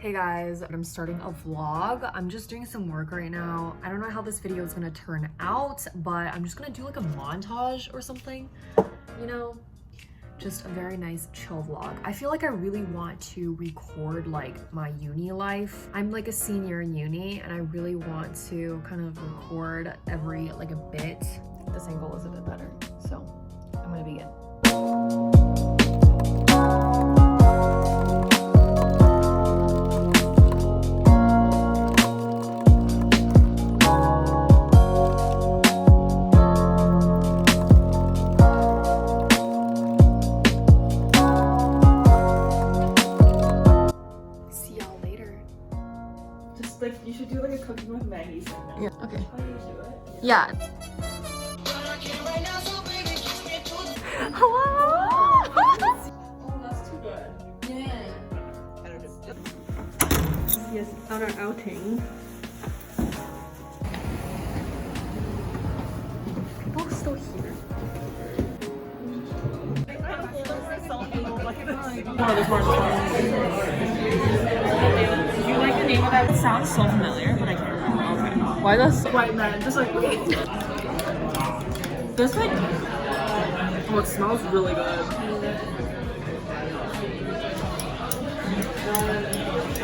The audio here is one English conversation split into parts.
Hey guys, I'm starting a vlog. I'm just doing some work right now. I don't know how this video is gonna turn out, but I'm just gonna do like a montage or something, you know? Just a very nice chill vlog. I feel like I really want to record like my uni life. I'm like a senior in uni and I really want to kind of record every like a bit. This angle is a bit better, so I'm gonna begin. Like, you should do like a cooking with Maggie segment. Yeah, okay. How do you do it? Yeah. Hello! Oh, that's too good. Yeah. Yes, on our outing. People still here. Do you like the name of that? It sounds so familiar, but I can't remember. Okay. Why that's White man, just like this like. Oh, it smells really good.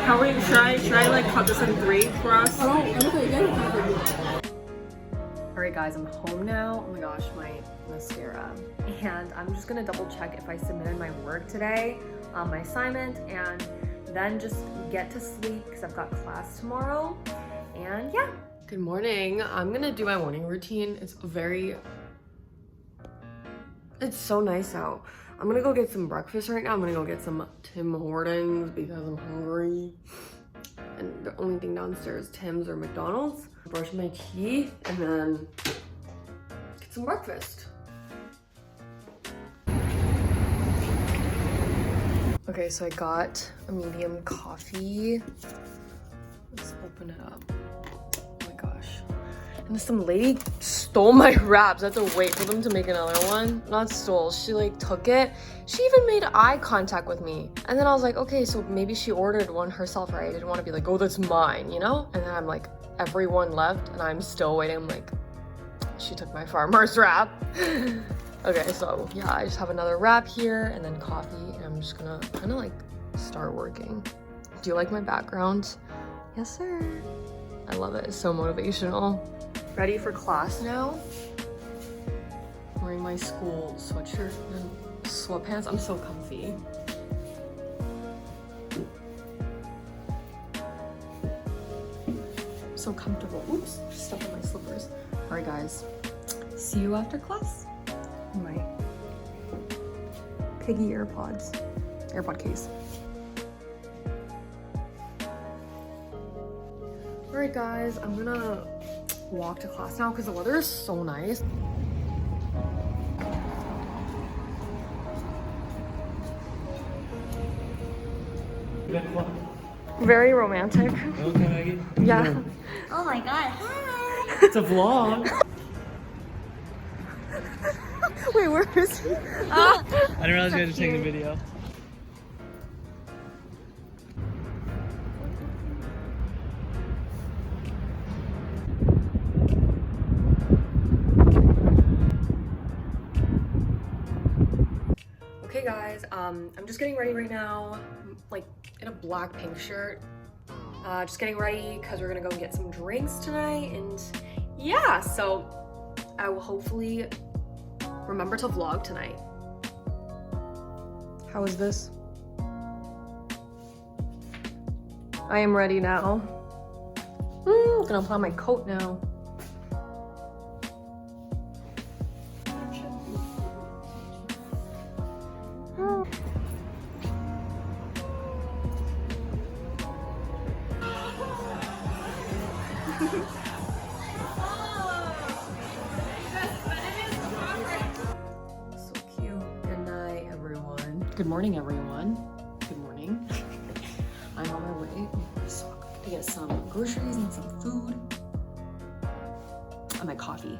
How are you? Should I like cut this in 3 for us? Alright guys, I'm home now. Oh my gosh, my mascara. And I'm just gonna double check if I submitted my work today, my assignment, and then just get to sleep because I've got class tomorrow. And yeah. Good morning. I'm gonna do my morning routine. It's so nice out. I'm gonna go get some breakfast right now. I'm gonna go get some Tim Hortons because I'm hungry. And the only thing downstairs is Tim's or McDonald's. Brush my teeth and then get some breakfast. Okay, so I got a medium coffee. Let's open it up. Oh my gosh. And some lady stole my wraps. I had to wait for them to make another one. Not stole, she like took it. She even made eye contact with me. And then I was like, okay, so maybe she ordered one herself, right? I didn't want to be like, oh, that's mine, you know? And then I'm like, everyone left and I'm still waiting. I'm like, she took my farmer's wrap. Okay, so yeah, I just have another wrap here and then coffee, and I'm just gonna kind of like start working. Do you like my background? Yes, sir. I love it. It's so motivational. Ready for class now. I'm wearing my school sweatshirt and sweatpants. I'm so comfy. So comfortable. Oops, stuck in my slippers. All right, guys. See you after class. My piggy AirPod case. All right, guys. I'm gonna walk to class now because the weather is so nice. Very romantic. Okay, Maggie. Yeah. Oh my god, hi! It's a vlog. Wait, where is he? I didn't realize you had to take the video. Okay guys, I'm just getting ready right now, like in a black pink shirt. Just getting ready because we're gonna go get some drinks tonight, and yeah, so I will hopefully remember to vlog tonight. How is this? I am ready now. Gonna apply my coat now. So cute. Good night, everyone. Good morning, everyone. Good morning. I'm on my way to get some groceries and some food. And my coffee.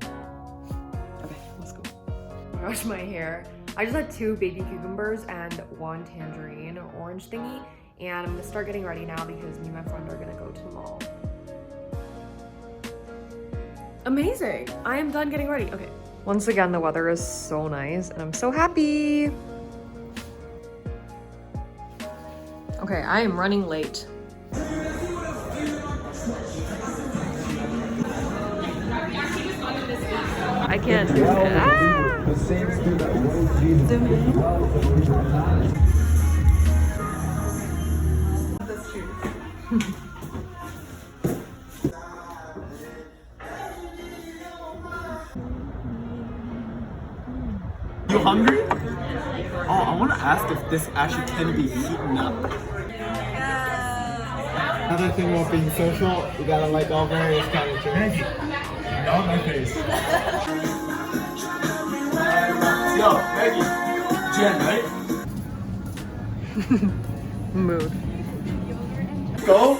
Okay, let's go. I washed my hair. I just had 2 baby cucumbers and 1 tangerine orange thingy. And I'm gonna start getting ready now because me and my friend are gonna go to the mall. Amazing! I am done getting ready. Okay. Once again, the weather is so nice and I'm so happy. Okay, I am running late. I can't do it. Ah! You hungry? Oh, I want to ask if this actually can be heaten up. Another thing about being social, you gotta like all various kind of drinks. Not my face. Yo, Maggie. Jen, right? Mood. Go.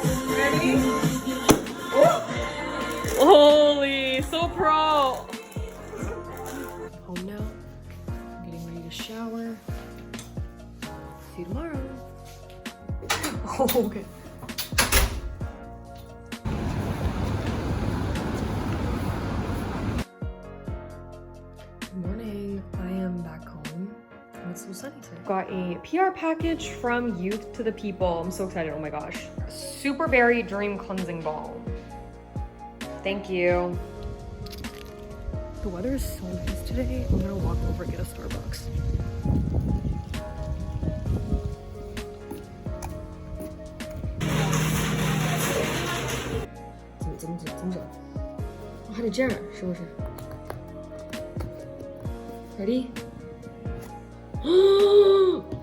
Holy, so pro! Home now. I'm getting ready to shower. See you tomorrow. Oh, okay. Good morning. I am back home. And it's so sunny today. Got a PR package from Youth to the People. I'm so excited. Oh my gosh. Super Berry Dream Cleansing Balm. Thank you. The weather is so nice today. I'm gonna walk over and get a Starbucks. Ready?